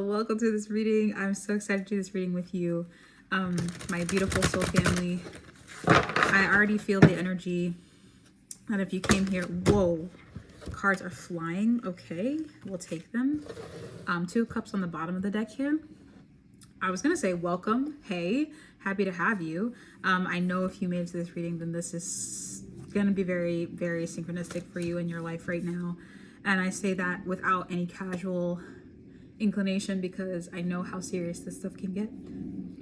Welcome to this reading. I'm so excited to do this reading with you, my beautiful soul family. I already feel the energy that if you came here, whoa, cards are flying. Okay, we'll take them. Two cups on the bottom of the deck here. I was gonna say welcome. Hey, happy to have you. I know if you made it to this reading, then this is gonna be very, very synchronistic for you in your life right now. And I say that without any casual inclination because I know how serious this stuff can get.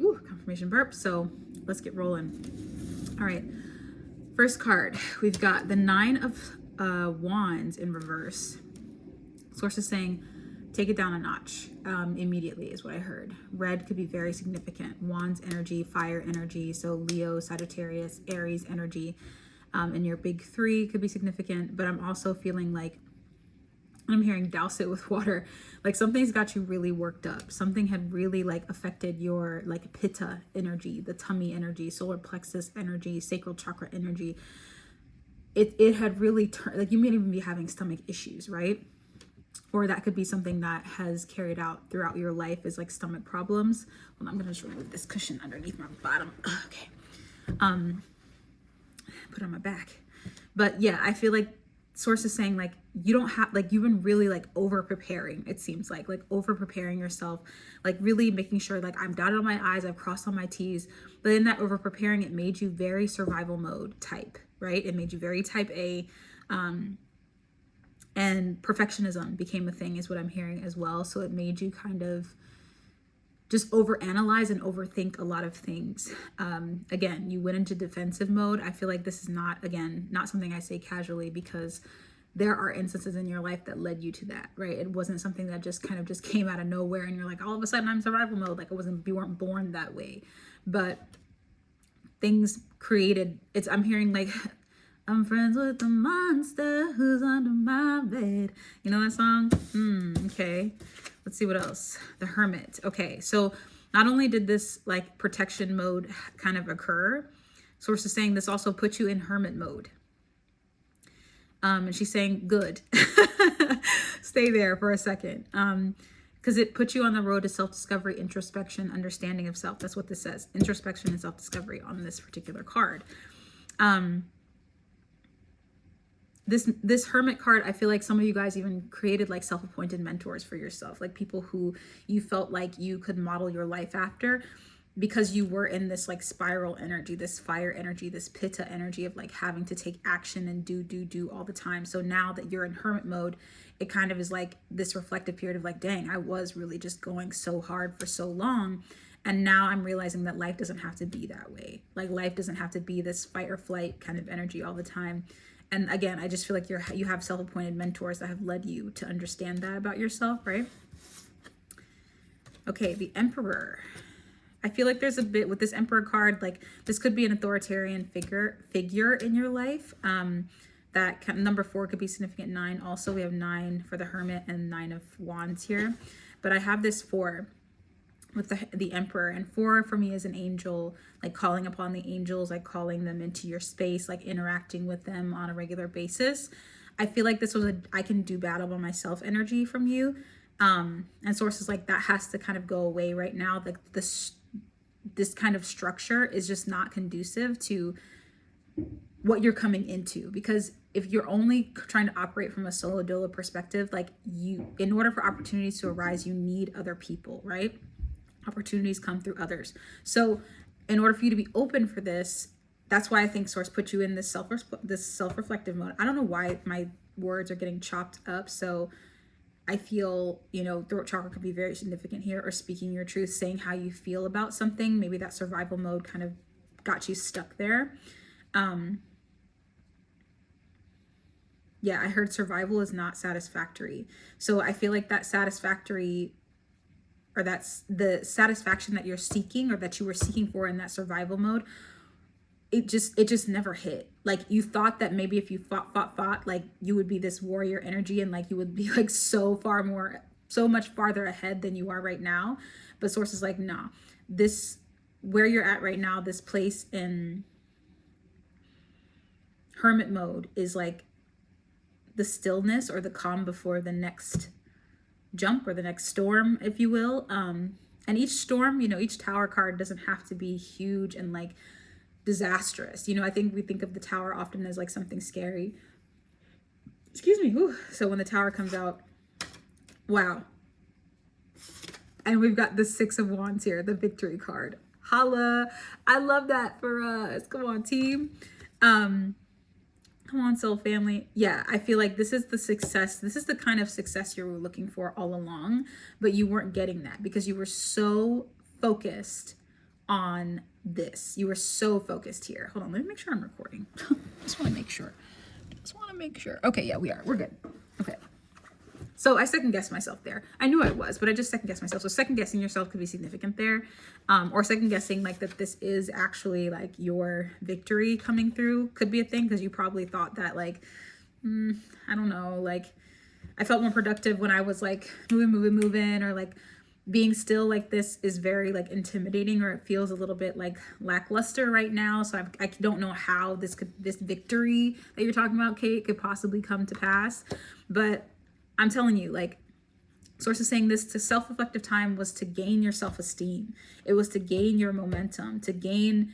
Ooh, confirmation burp. So let's get rolling. All right. First card, we've got the Nine of Wands in reverse. Source is saying, take it down a notch immediately is what I heard. Red could be very significant. Wands energy, fire energy. So Leo, Sagittarius, Aries energy. And your big three could be significant. But I'm also feeling like, I'm hearing douse it with water. Like something's got you really worked up. Something had really like affected your like pitta energy, the tummy energy, solar plexus energy, sacral chakra energy. It had really turned, like you may even be having stomach issues, right? Or that could be something that has carried out throughout your life is like stomach problems. Well, I'm gonna just remove this cushion underneath my bottom. Okay. Put it on my back. But yeah, I feel like source is saying like you don't have like you've been really like over preparing. It seems like over preparing yourself, like really making sure like I'm dotted on my I's, I've crossed on my T's. But in that over preparing, it made you very survival mode type, right? It made you very type A, and perfectionism became a thing is what I'm hearing as well. So it made you kind of just overanalyze and overthink a lot of things. Again, you went into defensive mode. I feel like this is not something I say casually because there are instances in your life that led you to that, right? It wasn't something that just kind of just came out of nowhere and you're like, all of a sudden I'm survival mode. Like you weren't born that way, but things created, I'm hearing like, I'm friends with the monster who's under my bed. You know that song? Okay. Let's see what else. The Hermit. Okay, so not only did this like protection mode kind of occur, source is saying this also puts you in hermit mode. And she's saying, good. Stay there for a second. Because it puts you on the road to self-discovery, introspection, understanding of self. That's what this says. Introspection and self-discovery on this particular card. This Hermit card, I feel like some of you guys even created like self-appointed mentors for yourself, like people who you felt like you could model your life after because you were in this like spiral energy, this fire energy, this pitta energy of like having to take action and do all the time. So now that you're in hermit mode, it kind of is like this reflective period of like, dang, I was really just going so hard for so long. And now I'm realizing that life doesn't have to be that way. Like life doesn't have to be this fight or flight kind of energy all the time. And again, I just feel like you have self-appointed mentors that have led you to understand that about yourself, right? Okay, the Emperor. I feel like there's a bit with this Emperor card, like this could be an authoritarian figure in your life. That number 4 could be significant. 9 also, we have 9 for the Hermit and 9 of Wands here. But I have this 4 with the Emperor, and 4 for me is an angel, like calling upon the angels, like calling them into your space, like interacting with them on a regular basis. I feel like this was I can do battle by myself energy from you. And sources like that has to kind of go away right now. Like this kind of structure is just not conducive to what you're coming into, because if you're only trying to operate from a solo dolo perspective, like in order for opportunities to arise, you need other people, right? Opportunities come through others. So in order for you to be open for this, that's why I think source put you in this self-reflective mode. I don't know why my words are getting chopped up. So I feel, throat chakra could be very significant here, or speaking your truth, saying how you feel about something. Maybe that survival mode kind of got you stuck there. Yeah, I heard survival is not satisfactory. So I feel like that satisfactory, or that's the satisfaction that you're seeking or that you were seeking for in that survival mode, it just never hit. Like you thought that maybe if you fought, like you would be this warrior energy and like you would be like so much farther ahead than you are right now. But source is like, nah, this, where you're at right now, this place in hermit mode is like the stillness or the calm before the next jump or the next storm, if you will. And each storm, you know, each tower card doesn't have to be huge and like disastrous. You know, I think we think of the tower often as like something scary. Excuse me. Whew. So when the tower comes out, wow. And we've got the 6 of Wands here, the victory card. Holla. I love that for us. Come on, team. Come on, soul family. Yeah, I feel like this is the success. This is the kind of success you were looking for all along, but you weren't getting that because you were so focused on this. You were so focused here. Hold on, let me make sure I'm recording. Just want to make sure. Okay, yeah, we are. We're good. Okay. So I second guessed myself there. I knew I was, but I just second guessed myself. So second guessing yourself could be significant there. Or second guessing like that this is actually like your victory coming through could be a thing, because you probably thought that like, I don't know, like I felt more productive when I was like moving, or like being still like this is very like intimidating, or it feels a little bit like lackluster right now. So I don't know how this victory that you're talking about, Kate, could possibly come to pass. But I'm telling you, like, source is saying this to self-reflective time was to gain your self-esteem. It was to gain your momentum, to gain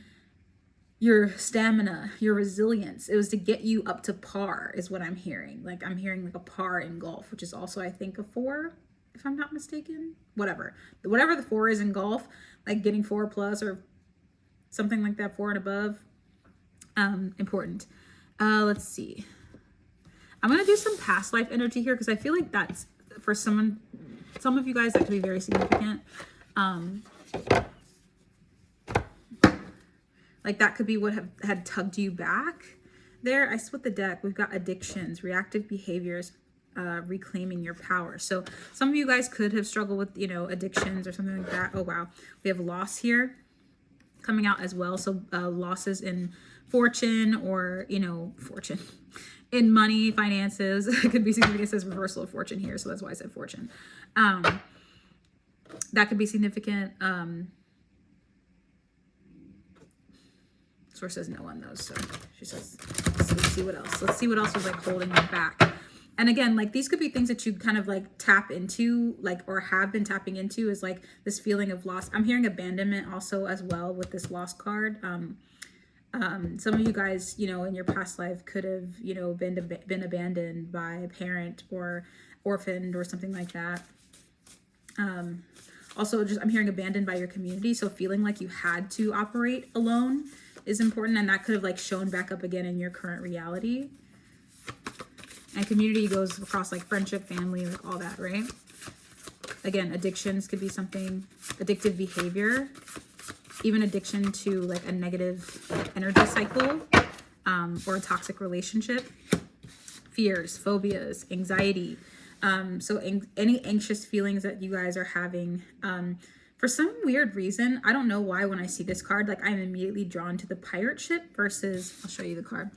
your stamina, your resilience. It was to get you up to par is what I'm hearing. Like I'm hearing like a par in golf, which is also, I think, a 4, if I'm not mistaken. Whatever the 4 is in golf, like getting 4+ or something like that, 4 and above. Important. Let's see. I'm going to do some past life energy here because I feel like that's for some of you guys that could be very significant. Like that could be what had tugged you back there. I split the deck. We've got addictions, reactive behaviors, reclaiming your power. So some of you guys could have struggled with, you know, addictions or something like that. Oh, wow. We have loss here coming out as well. So losses in fortune, or, you know, fortune. In money, finances. It could be significant. It says reversal of fortune here, so that's why I said fortune. That could be significant. Source says no on those, so she says, let's see what else. Let's see what else was like holding you back. And again, like these could be things that you kind of like tap into, like, or have been tapping into, is like this feeling of loss. I'm hearing abandonment also as well with this loss card. Some of you guys, you know, in your past life could have, you know, been abandoned by a parent or orphaned or something like that. Also, just I'm hearing abandoned by your community. So feeling like you had to operate alone is important, and that could have like shown back up again in your current reality. And community goes across like friendship, family, like all that, right? Again, addictions could be something, addictive behavior. Even addiction to like a negative energy cycle, or a toxic relationship, fears, phobias, anxiety. So any anxious feelings that you guys are having, for some weird reason, I don't know why when I see this card, like I'm immediately drawn to the pirate ship versus, I'll show you the card.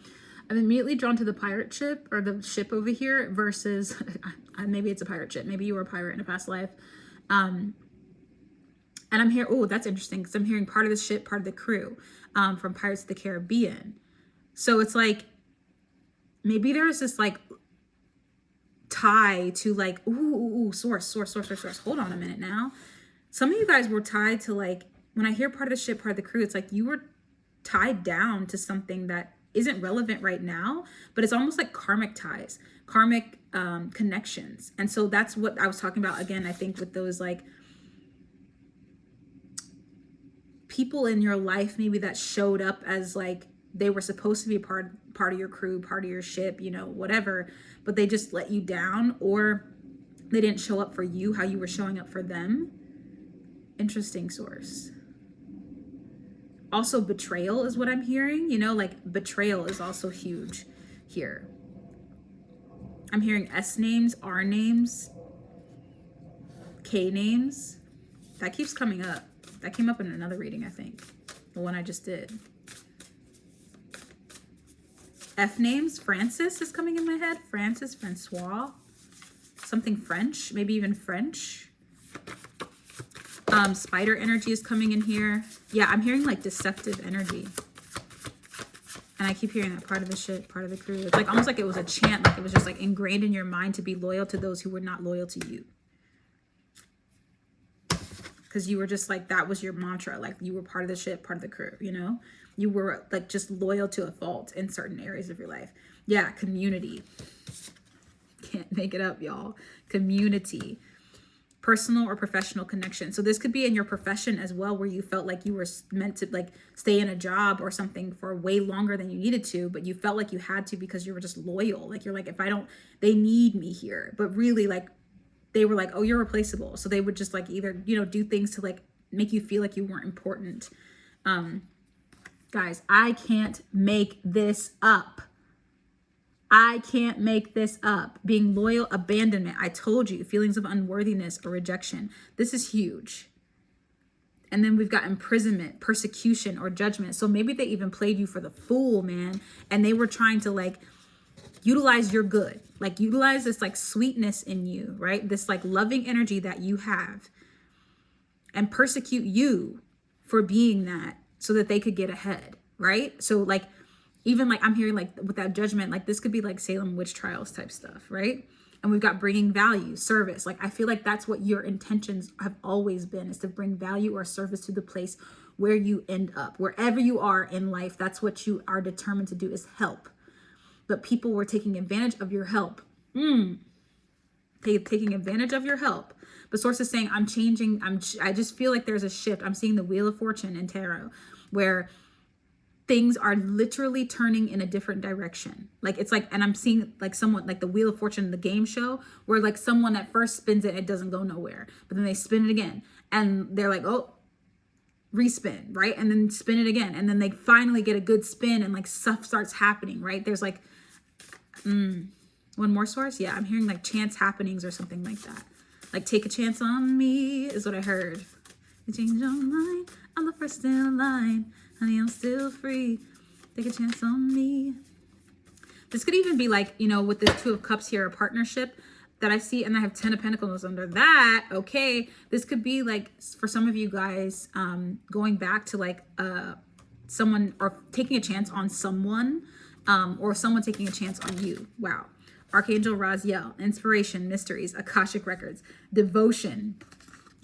I'm immediately drawn to the pirate ship, or the ship over here, versus, maybe it's a pirate ship. Maybe you were a pirate in a past life. And I'm here, oh, that's interesting, because I'm hearing part of the ship, part of the crew, from Pirates of the Caribbean. So it's like, maybe there's this like tie to like, source. Hold on a minute now. Some of you guys were tied to like, when I hear part of the ship, part of the crew, it's like you were tied down to something that isn't relevant right now, but it's almost like karmic ties, karmic connections. And so that's what I was talking about again, I think, with those like people in your life maybe that showed up as like they were supposed to be part of your crew, part of your ship, you know, whatever, but they just let you down, or they didn't show up for you how you were showing up for them. Interesting, source. Also betrayal is what I'm hearing, you know, like betrayal is also huge here. I'm hearing S names, R names, K names. That keeps coming up. That came up in another reading, I think. The one I just did. F names, Francis is coming in my head. Francis, Francois. Something French, maybe even French. Spider energy is coming in here. Yeah, I'm hearing like deceptive energy. And I keep hearing that part of the ship, part of the crew. It's like almost like it was a chant, like it was just like ingrained in your mind to be loyal to those who were not loyal to you. because you were just like, that was your mantra. Like you were part of the ship, part of the crew, you know? You were like just loyal to a fault in certain areas of your life. Yeah, community. Can't make it up, y'all. Community. Personal or professional connection. So this could be in your profession as well, where you felt like you were meant to like stay in a job or something for way longer than you needed to, but you felt like you had to because you were just loyal. Like you're like, if I don't, they need me here. But really, like they were like, oh, you're replaceable. So they would just like either, you know, do things to like make you feel like you weren't important. Guys, I can't make this up. I can't make this up. Being loyal, abandonment. I told you, feelings of unworthiness or rejection. This is huge. And then we've got imprisonment, persecution, or judgment. So maybe they even played you for the fool, man. And they were trying to like utilize your good, like utilize this like sweetness in you, right? This like loving energy that you have, and persecute you for being that so that they could get ahead, right? So like, even like I'm hearing like with that judgment, like this could be like Salem witch trials type stuff, right? And we've got bringing value, service. Like I feel like that's what your intentions have always been, is to bring value or service to the place where you end up. Wherever you are in life, that's what you are determined to do, is help. But people were taking advantage of your help. Taking advantage of your help. But source is saying, I'm changing. I just feel like there's a shift. I'm seeing the Wheel of Fortune in tarot, where things are literally turning in a different direction. Like it's like, and I'm seeing like someone like the Wheel of Fortune, the game show, where like someone at first spins it, it doesn't go nowhere, but then they spin it again and they're like, oh, respin, right? And then spin it again. And then they finally get a good spin and like stuff starts happening, right? There's like, one more source. Yeah. I'm hearing like chance happenings or something like that. Like take a chance on me is what I heard. You change your mind. I'm the first in line. Honey, I'm still free. Take a chance on me. This could even be like, you know, with the Two of Cups here, a partnership that I see, and I have 10 of Pentacles under that. Okay. This could be like, for some of you guys, going back to like someone, or taking a chance on someone, or someone taking a chance on you. Wow. Archangel Raziel, inspiration, mysteries, Akashic records, devotion.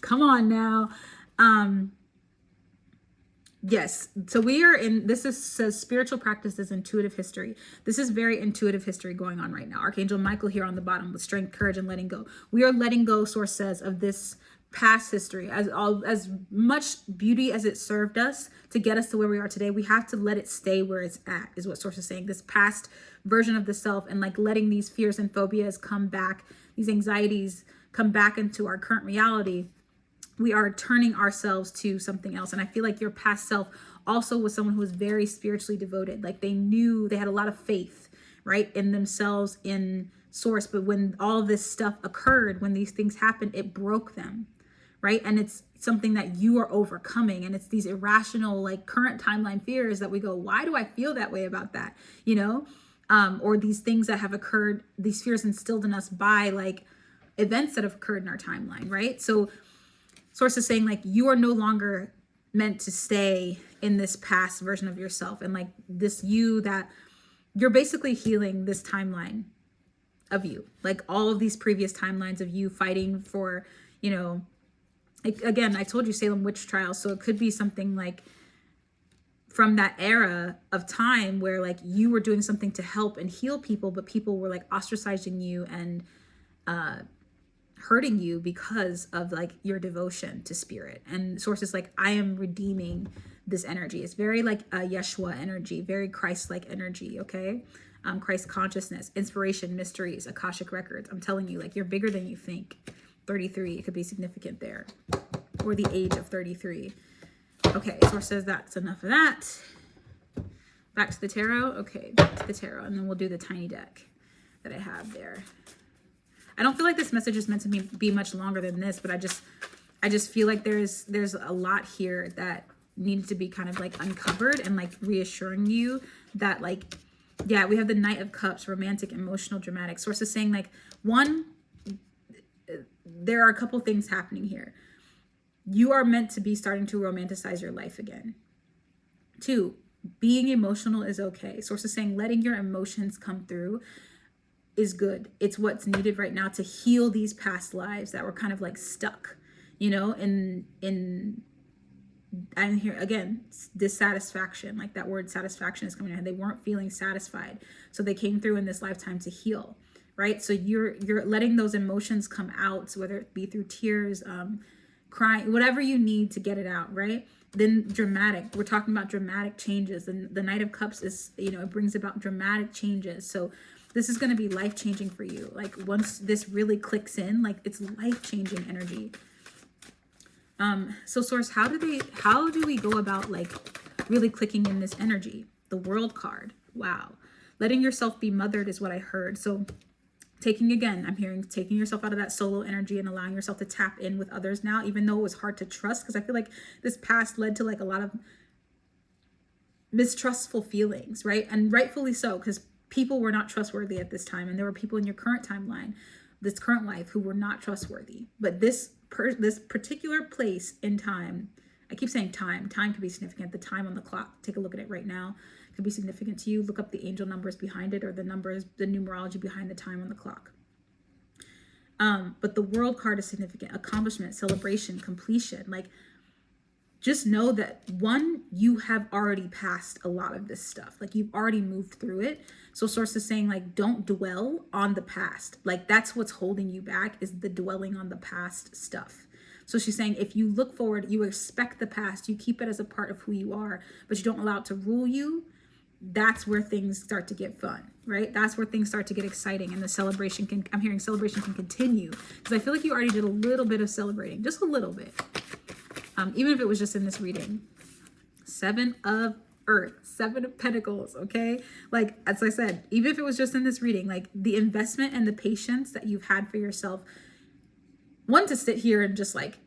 Come on now. Yes. So we are in, says spiritual practices, intuitive history. This is very intuitive history going on right now. Archangel Michael here on the bottom with strength, courage, and letting go. We are letting go, source says, of this past history. As much beauty as it served us to get us to where we are today, we have to let it stay where it's at, is what source is saying. This past version of the self, and like letting these fears and phobias come back, these anxieties come back into our current reality. We are turning ourselves to something else. And I feel like your past self also was someone who was very spiritually devoted. Like they knew, they had a lot of faith, right, in themselves, in source. But when all this stuff occurred, when these things happened, it broke them, right? And it's something that you are overcoming. And it's these irrational, like current timeline fears that we go, why do I feel that way about that? You know, or these things that have occurred, these fears instilled in us by like events that have occurred in our timeline, right? So source is saying like you are no longer meant to stay in this past version of yourself, and like this you, that you're basically healing this timeline of you, like all of these previous timelines of you fighting for, you know, like, again, I told you Salem witch trials, so it could be something like from that era of time where like you were doing something to help and heal people, but people were like ostracizing you and hurting you because of like your devotion to spirit. And source is like, I am redeeming this energy. It's very like a Yeshua energy, very Christ-like energy. Okay. Christ consciousness, inspiration, mysteries, Akashic records. I'm telling you, like, you're bigger than you think. 33, it could be significant there, or the age of 33. Okay. Source says that's enough of that. Back to the tarot. Okay. Back to the tarot. And then we'll do the tiny deck that I have there. I don't feel like this message is meant to be much longer than this, but I just feel like there's a lot here that needed to be kind of like uncovered, and like reassuring you that like, yeah, we have the Knight of Cups, romantic, emotional, dramatic. Source is saying like, one, there are a couple things happening here. You are meant to be starting to romanticize your life again. Two, being emotional is okay. Source is saying letting your emotions come through is good. It's what's needed right now to heal these past lives that were kind of like stuck, you know, in and here again, dissatisfaction, like that word satisfaction is coming in. They weren't feeling satisfied, so they came through in this lifetime to heal, right? So you're letting those emotions come out, so whether it be through tears, crying, whatever you need to get it out, right? Then dramatic, we're talking about dramatic changes, and the Knight of Cups is, you know, it brings about dramatic changes. So this is going to be life-changing for you. Like once this really clicks in, like it's life-changing energy. So Source, how do we go about like really clicking in this energy? The World card. Wow. Letting yourself be mothered is what I heard. So I'm hearing taking yourself out of that solo energy and allowing yourself to tap in with others now, even though it was hard to trust, because I feel like this past led to like a lot of mistrustful feelings, right? And rightfully so, because people were not trustworthy at this time, and there were people in your current timeline, this current life, who were not trustworthy. But this particular place in time, I keep saying time could be significant. The time on the clock, take a look at it right now, could be significant to you. Look up the angel numbers behind it, or the numerology behind the time on the clock. But the World card is significant. Accomplishment, celebration, completion. Like, just know that you have already passed a lot of this stuff. Like, you've already moved through it. So Source is saying, like, don't dwell on the past. Like, that's what's holding you back, is the dwelling on the past stuff. So she's saying, if you look forward, you expect the past, you keep it as a part of who you are, but you don't allow it to rule you. That's where things start to get fun, right? That's where things start to get exciting, and the celebration I'm hearing celebration can continue, because I feel like you already did a little bit of celebrating, just a little bit. Even if it was just in this reading. 7 of Earth, 7 of Pentacles, okay? Like, as I said, even if it was just in this reading, like the investment and the patience that you've had for yourself, one, to sit here and just like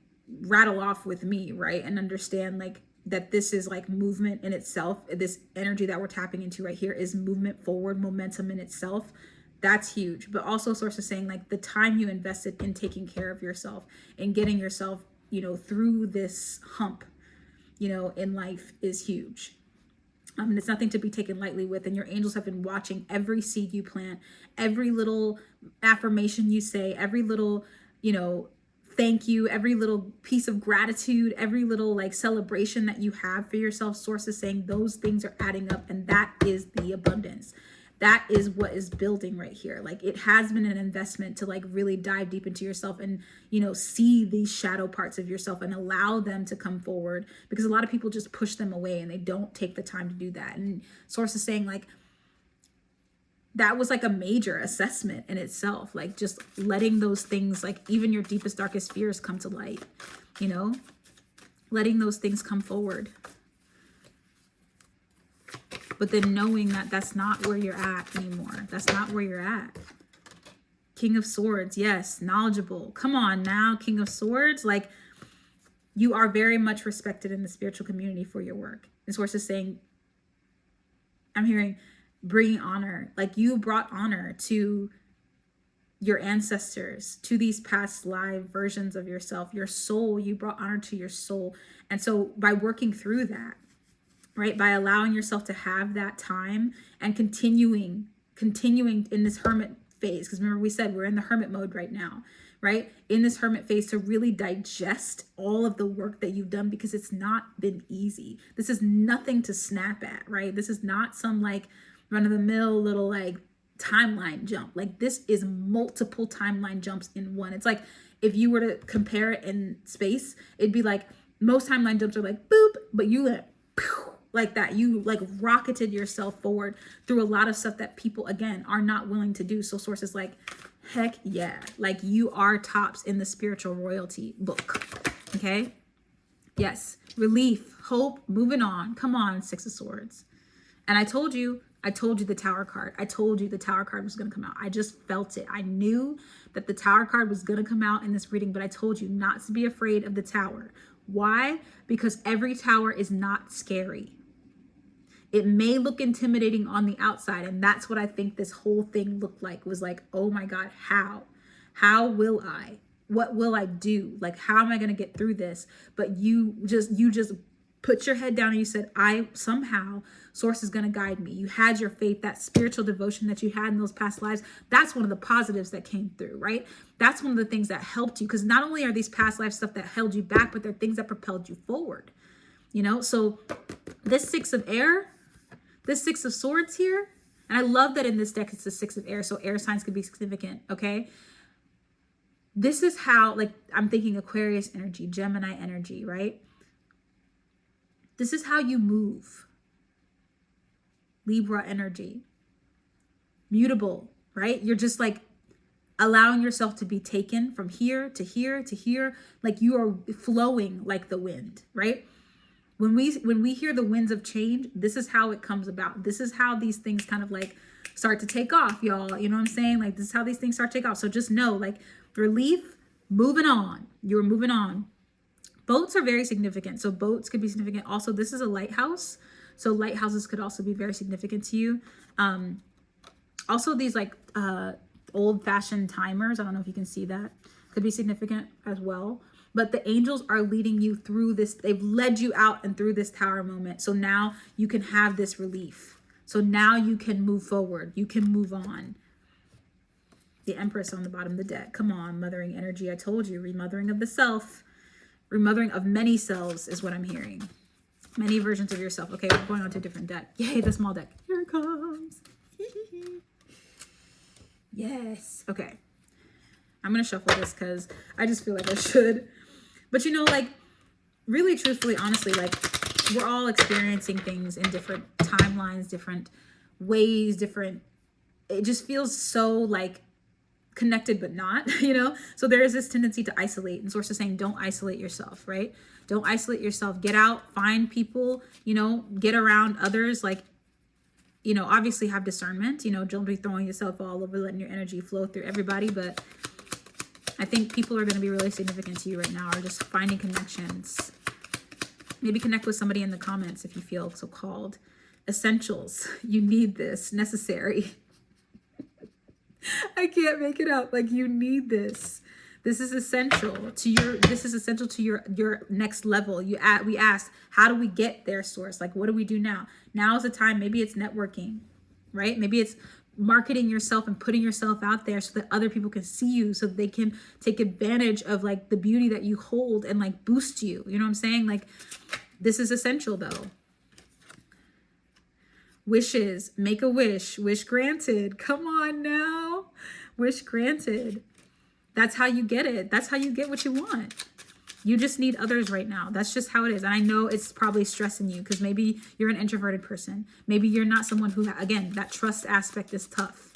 rattle off with me, right? And understand like that this is like movement in itself. This energy that we're tapping into right here is movement forward, momentum in itself. That's huge. But also Source is saying, like, the time you invested in taking care of yourself and getting yourself, you know, through this hump, you know, in life is huge. And it's nothing to be taken lightly with. And your angels have been watching every seed you plant, every little affirmation you say, every little, you know, thank you, every little piece of gratitude, every little like celebration that you have for yourself. Source is saying those things are adding up, and that is the abundance. That is what is building right here. Like, it has been an investment to like really dive deep into yourself and, you know, see these shadow parts of yourself and allow them to come forward, because a lot of people just push them away and they don't take the time to do that. And Source is saying, like, that was like a major assessment in itself, like just letting those things, like even your deepest, darkest fears come to light, you know, letting those things come forward. But then knowing that that's not where you're at anymore. That's not where you're at. King of Swords, yes, knowledgeable. Come on now, King of Swords. Like, you are very much respected in the spiritual community for your work. And Source is saying, I'm hearing, bringing honor. Like, you brought honor to your ancestors, to these past live versions of yourself, your soul. You brought honor to your soul. And so by working through that, right, by allowing yourself to have that time and continuing in this hermit phase, because remember we said we're in the hermit mode right now, right? In this hermit phase, to really digest all of the work that you've done, because it's not been easy. This is nothing to snap at, right? This is not some like run-of-the-mill little like timeline jump. Like, this is multiple timeline jumps in one. It's like, if you were to compare it in space, it'd be like most timeline jumps are like boop, but you went pew, like that. You like rocketed yourself forward through a lot of stuff that people, again, are not willing to do. So Source is like, heck yeah, like you are tops in the spiritual royalty book. Okay, yes, relief, hope, moving on. Come on, 6 of Swords. And I told you the Tower card. I told you the Tower card was going to come out. I just felt it. I knew that the Tower card was going to come out in this reading, but I told you not to be afraid of the Tower. Why? Because every tower is not scary. It may look intimidating on the outside, and that's what I think this whole thing looked like, was like, oh my God, how will I? What will I do? Like, how am I going to get through this? But you just put your head down and you said, I somehow, source is going to guide me. You had your faith, that spiritual devotion that you had in those past lives. That's one of the positives that came through, right? That's one of the things that helped you, because not only are these past life stuff that held you back, but they're things that propelled you forward, you know? So this Six of Air, this Six of Swords here, and I love that in this deck, it's the Six of Air. So air signs could be significant. Okay. This is how, like, I'm thinking Aquarius energy, Gemini energy, right? This is how you move. Libra energy. Mutable, right? You're just like allowing yourself to be taken from here to here to here. Like you are flowing like the wind, right? When we hear the winds of change, this is how it comes about. This is how these things kind of like start to take off, y'all. You know what I'm saying? Like this is how these things start to take off. So just know, like, relief, moving on. You're moving on. Boats are very significant. So boats could be significant. Also, this is a lighthouse. So lighthouses could also be very significant to you. Also these like old-fashioned timers, I don't know if you can see that, could be significant as well. But the angels are leading you through this. They've led you out and through this tower moment. So now you can have this relief. So now you can move forward. You can move on. The Empress on the bottom of the deck. Come on, mothering energy. I told you, remothering of the self. Remothering of many selves is what I'm hearing. Many versions of yourself. Okay, we're going on to a different deck. Yay, the small deck. Here it comes. Yes. Okay. I'm going to shuffle this because I just feel like I should. But you know, like, really truthfully, honestly, like, we're all experiencing things in different timelines, different ways, different, it just feels so like connected, but not, you know? So there is this tendency to isolate, and Source is saying, don't isolate yourself, right? Don't isolate yourself. Get out, find people, you know, get around others, like, you know, obviously have discernment, you know, don't be throwing yourself all over, letting your energy flow through everybody. But I think people are going to be really significant to you right now, or just finding connections. Maybe connect with somebody in the comments if you feel so called. Essentials. You need this. Necessary. I can't make it up. Like, you need this. This is essential to your next level. We asked, how do we get there, Source? Like, what do we do now? Now is the time. Maybe it's networking, right? Maybe it's marketing yourself and putting yourself out there so that other people can see you, so that they can take advantage of like the beauty that you hold and like boost you. You know what I'm saying? Like, this is essential though. Wishes, make a wish, wish granted. Come on now. Wish granted. That's how you get it. That's how you get what you want. You just need others right now. That's just how it is. And I know it's probably stressing you because maybe you're an introverted person. Maybe you're not someone who, again, that trust aspect is tough.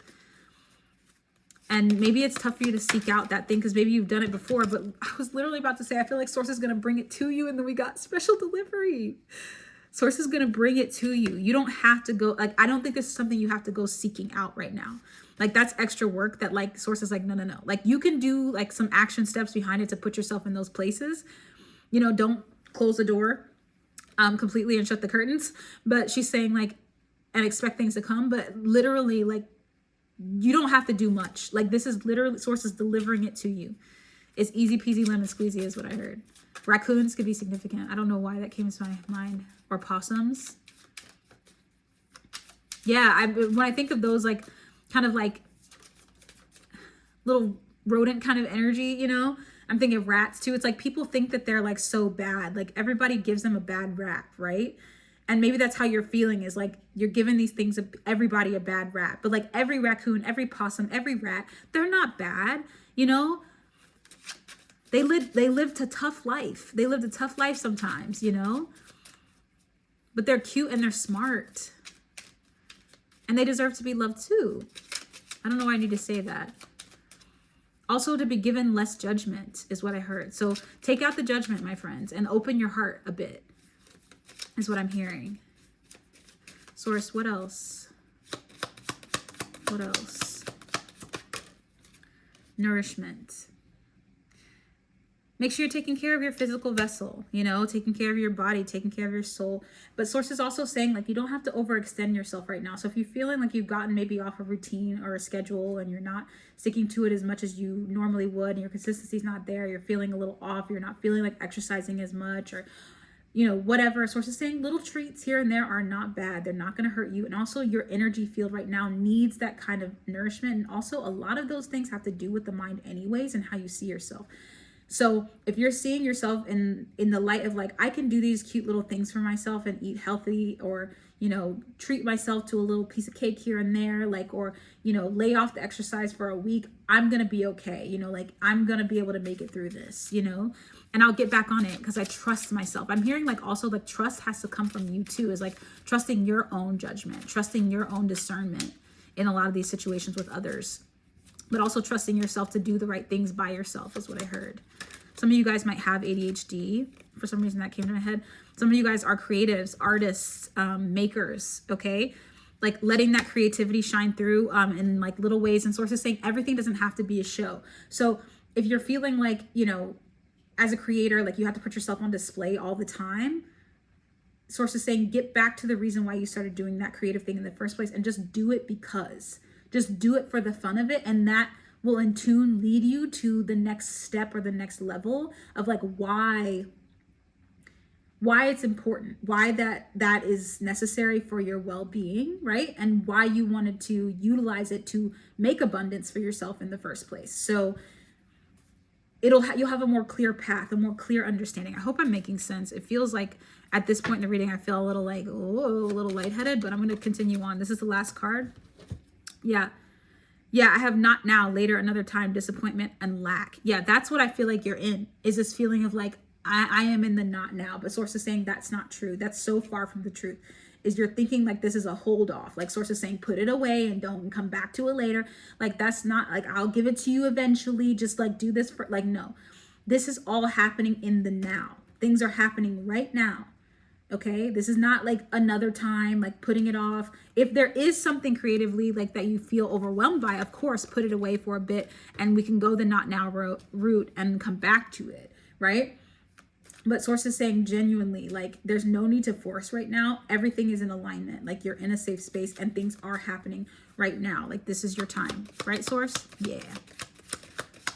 And maybe it's tough for you to seek out that thing because maybe you've done it before. But I was literally about to say, I feel like Source is going to bring it to you. And then we got special delivery. Source is going to bring it to you. You don't have to go, like, I don't think this is something you have to go seeking out right now. Like, that's extra work that, like, Source is like, no. Like, you can do, like, some action steps behind it to put yourself in those places. You know, don't close the door completely and shut the curtains. But she's saying, like, and expect things to come. But literally, like, you don't have to do much. Like, this is literally, Source is delivering it to you. It's easy peasy lemon squeezy is what I heard. Raccoons could be significant. I don't know why that came to my mind. Or possums. Yeah, when I think of those, like, kind of like little rodent kind of energy, you know, I'm thinking of rats too. It's like people think that they're like so bad. Like, everybody gives them a bad rap, right? And maybe that's how you're feeling, is like you're giving these things, everybody a bad rap. But like every raccoon, every possum, every rat, they're not bad, you know? They lived a tough life. They lived a tough life sometimes, you know? But they're cute and they're smart. And they deserve to be loved too. I don't know why I need to say that. Also, to be given less judgment is what I heard. So take out the judgment, my friends, and open your heart a bit is what I'm hearing. Source, what else? What else? Nourishment. Make sure you're taking care of your physical vessel, you know, taking care of your body, taking care of your soul. But Source is also saying, like, you don't have to overextend yourself right now. So if you're feeling like you've gotten maybe off a routine or a schedule and you're not sticking to it as much as you normally would, and your consistency's not there, you're feeling a little off, you're not feeling like exercising as much, or you know, whatever. Source is saying little treats here and there are not bad. They're not going to hurt you. And also your energy field right now needs that kind of nourishment. And also a lot of those things have to do with the mind anyways and how you see yourself. So if you're seeing yourself in the light of like, I can do these cute little things for myself and eat healthy, or, you know, treat myself to a little piece of cake here and there, like, or, you know, lay off the exercise for a week, I'm going to be okay. You know, like I'm going to be able to make it through this, you know, and I'll get back on it because I trust myself. I'm hearing like also like trust has to come from you too, is like trusting your own judgment, trusting your own discernment in a lot of these situations with others, but also trusting yourself to do the right things by yourself is what I heard. Some of you guys might have ADHD. For some reason that came to my head. Some of you guys are creatives, artists, makers, okay? Like letting that creativity shine through in like little ways, and sources saying everything doesn't have to be a show. So if you're feeling like, you know, as a creator, like you have to put yourself on display all the time, sources saying get back to the reason why you started doing that creative thing in the first place and just do it because. Just do it for the fun of it, and that will in tune lead you to the next step or the next level of like why it's important, why that is necessary for your well-being, right? And why you wanted to utilize it to make abundance for yourself in the first place. So you'll have a more clear path, a more clear understanding. I hope I'm making sense. It feels like at this point in the reading, I feel a little like, oh, a little lightheaded, but I'm going to continue on. This is the last card. Yeah, I have not now, later, another time, disappointment and lack. Yeah, that's what I feel like you're in, is this feeling of like, I am in the not now, but source is saying that's not true. That's so far from the truth. Is you're thinking like this is a hold off, like source is saying put it away and don't come back to it later. Like that's not like I'll give it to you eventually, just like do this for like, no, this is all happening in the now. Things are happening right now. Okay, this is not like another time, like putting it off. If there is something creatively like that you feel overwhelmed by, of course, put it away for a bit and we can go the not now route and come back to it, right? But source is saying genuinely, like there's no need to force right now. Everything is in alignment. Like you're in a safe space and things are happening right now. Like this is your time, right, source? Yeah.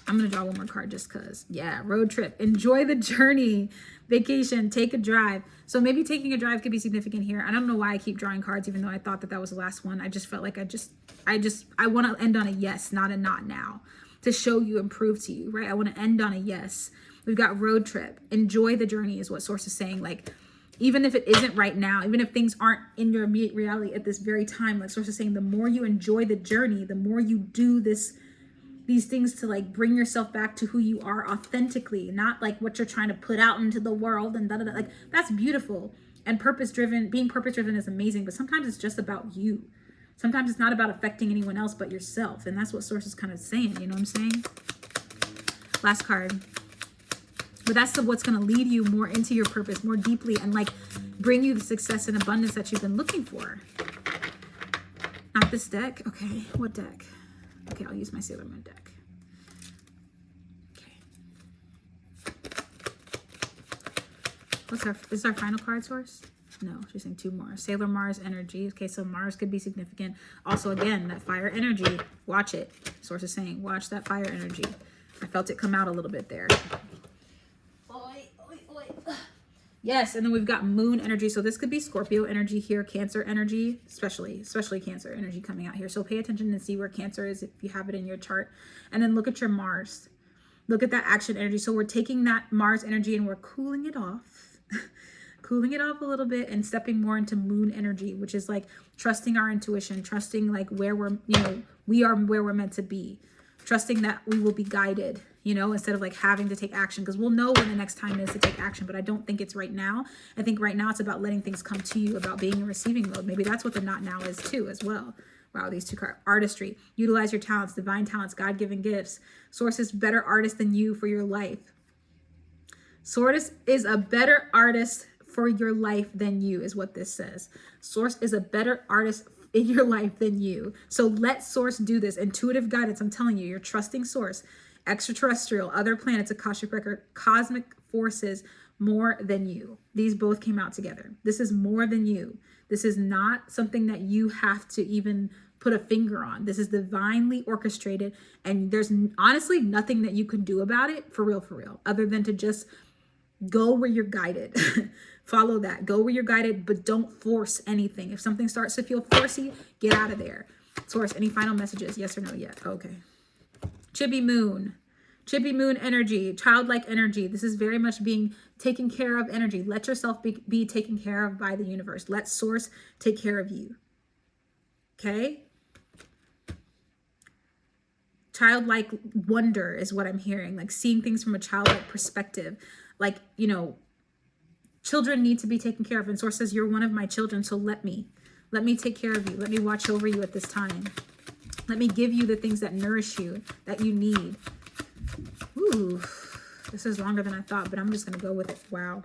I'm going to draw one more card just because. Yeah, road trip. Enjoy the journey. Vacation. Take a drive. So maybe taking a drive could be significant here. I don't know why I keep drawing cards, even though I thought that was the last one. I just felt like I want to end on a yes, not a not now, to show you and prove to you, right? I want to end on a yes. We've got road trip. Enjoy the journey is what source is saying. Like, even if it isn't right now, even if things aren't in your immediate reality at this very time, like source is saying, the more you enjoy the journey, the more you do these things to like bring yourself back to who you are authentically, not like what you're trying to put out into the world and da-da-da. Like that's beautiful. And being purpose driven is amazing, but sometimes it's just about you. Sometimes it's not about affecting anyone else but yourself. And that's what source is kind of saying, you know what I'm saying? Last card. But that's what's going to lead you more into your purpose, more deeply, and like bring you the success and abundance that you've been looking for. Not this deck. Okay, what deck? Okay, I'll use my Sailor Moon deck. Okay. Is this our final card, source? No, she's saying two more. Sailor Mars energy. Okay, so Mars could be significant. Also, again, that fire energy. Watch it. Source is saying, watch that fire energy. I felt it come out a little bit there. Yes, and then we've got moon energy. So this could be Scorpio energy here, Cancer energy, especially Cancer energy coming out here. So pay attention and see where Cancer is if you have it in your chart. And then look at your Mars. Look at that action energy. So we're taking that Mars energy and we're cooling it off. Cooling it off a little bit and stepping more into moon energy, which is like trusting our intuition, trusting like where we are where we're meant to be. Trusting that we will be guided, instead of like having to take action, because we'll know when the next time is to take action, but I don't think it's right now. I think right now it's about letting things come to you, about being in receiving mode. Maybe that's what the not now is too as well. Wow, these two cards. Artistry. Utilize your talents, divine talents, God-given gifts. Source is better artist than you for your life. Source is a better artist for your life than you is what this says. Source is a better artist in your life than you. So let source do this. Intuitive guidance. I'm telling you, you're trusting source, extraterrestrial, other planets, Akashic record, cosmic forces more than you. These both came out together. This is more than you. This is not something that you have to even put a finger on. This is divinely orchestrated, and there's honestly nothing that you can do about it for real, other than to just Go where you're guided. Follow that. Go where you're guided, but don't force anything. If something starts to feel forcey, get out of there. Source, any final messages? Yes or no yet? Okay. Chibi Moon. Chibi Moon energy, childlike energy. This is very much being taken care of energy. Let yourself be taken care of by the universe. Let source take care of you. Okay? Childlike wonder is what I'm hearing. Like seeing things from a childlike perspective. Like, you know, children need to be taken care of. And source says, you're one of my children, so let me take care of you. Let me watch over you at this time. Let me give you the things that nourish you, that you need. Ooh, this is longer than I thought, but I'm just going to go with it. Wow.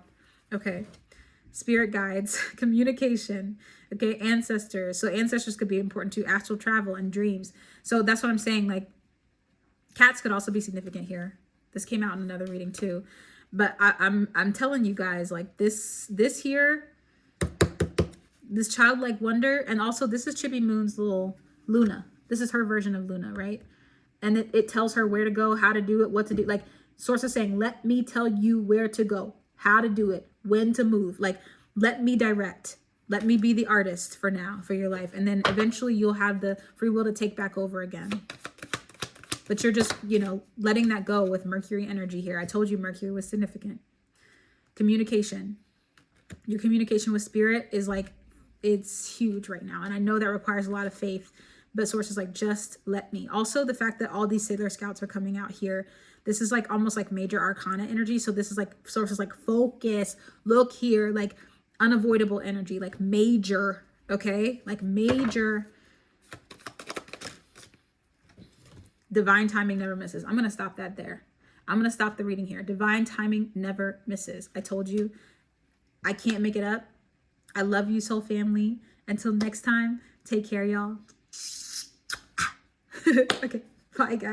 Okay. Spirit guides, communication. Okay. Ancestors. So ancestors could be important too. Astral travel and dreams. So that's what I'm saying. Like cats could also be significant here. This came out in another reading too. But I'm telling you guys, like this here, this childlike wonder, and also this is Chibi Moon's little Luna. This is her version of Luna, right? And it tells her where to go, how to do it, what to do. Like source is saying, let me tell you where to go, how to do it, when to move. Like, let me direct. Let me be the artist for now, for your life. And then eventually you'll have the free will to take back over again. But you're just, you know, letting that go with Mercury energy here. I told you Mercury was significant. Communication. Your communication with spirit is like, it's huge right now. And I know that requires a lot of faith. But source is like, just let me. Also, the fact that all these Sailor Scouts are coming out here. This is like almost like major arcana energy. So this is like, source is like, focus, look here, like unavoidable energy, like major, okay? Like major. Divine timing never misses. I'm going to stop that there. I'm going to stop the reading here. Divine timing never misses. I told you, I can't make it up. I love you, soul family. Until next time, take care, y'all. Okay, bye, guys.